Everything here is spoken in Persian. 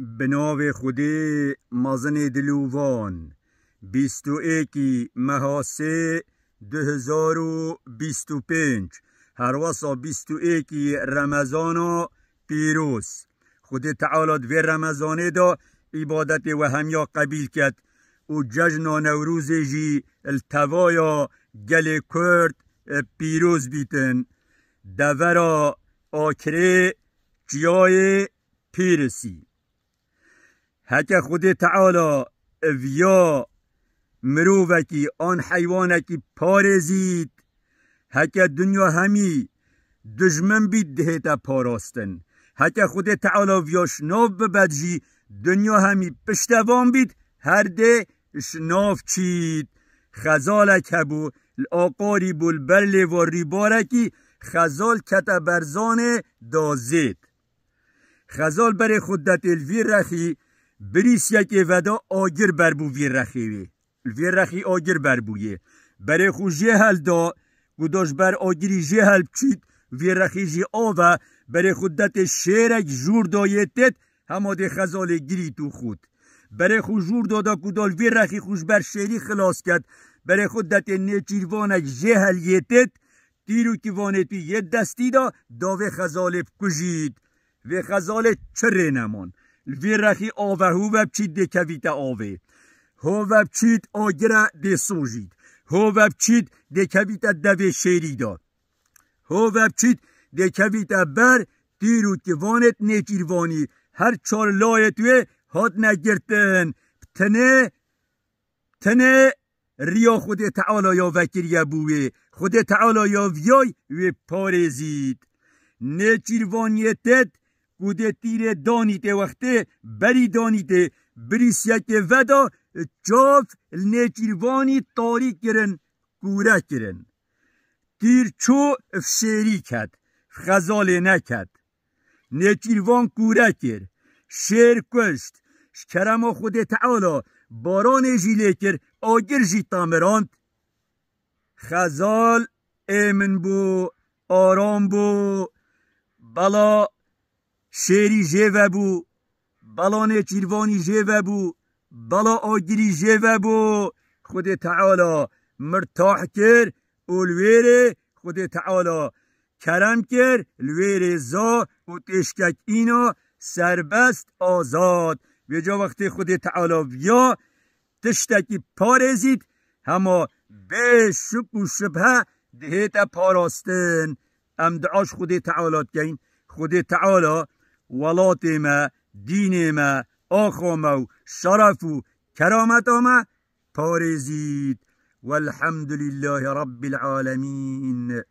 بناو خودی مازن دلووان 21 مهاسه 2025 هروسا 21 رمضان پیروز. خود تعالی دوی رمضانه دا عبادت و همیا قبیل کد و جشن نوروز جی التوایا گل کرد پیروز بیتن دورا آکره جیای پیرسی. هکه خود تعالی ویا مرووکی آن حیوانکی پارزید هکه دنیا همی دجمن بید دهتا پاراستن. هکه خود تعالی ویا شناف ببدجی دنیا همی پشتوان بید هر ده شناف چید. خزالک هبو الاقاری بول برلی و ریبارکی خزال کتا برزان دازید. خزال بر خودت الوی رخی بریس یک ودا آگر بربو وی رخیوی الوی رخی آگر بربویه بر خو جهل دا گداش بر آگری جهل چید وی رخی جی آوه بر خودت شیرک جور دایتت همه ده خزال گری تو خود بر خو جور دادا گدال وی رخی خوش بر شیری خلاص کرد بر خودت نیچیروانک جهل یتت تیرو که وانتی یه دستی دا داوه خزال کجید و خزال چره نمان وی رخی آوه هو بچید ده کویت آوه هو بچید آگره ده سوجید هو بچید ده کویت دوه شیری دا هو بچید ده کویت بر تیرو که وانت نیچیروانی هر چار لایتوه هاد نگرتن تنه ریا خود تعالی یا وکریه بوه خود تعالی یا ویای و پارزید نیچیروانیتت گوده تیر دانیته وقته بری دانیته بریس یک ودا جاف نیچیروانی تاریک کرن گوره کرن تیر چو افشیری کد خزال نکد نیچیروان گوره کر شیر کشت شکرم خود تعالی باران جیله کر آگر جی تامراند خزال ایمن بو آرام بو بلا شیری جیوه بو بلا نیچیروانی جیوه بو بلا آگری جیوه بو خود تعالی مرتاح کر اولویره خود تعالی کرم کر الویره زا و تشکک اینا سربست آزاد و جا وقتی خود تعالی ویا تشتکی پارزید همه به شک و شبه دهیت پاراستن. ام دعاش خود تعالی کن خود تعالی ولات ما دین ما آخا ما شرف و کرامت ما پارزید والحمد لله رب العالمین.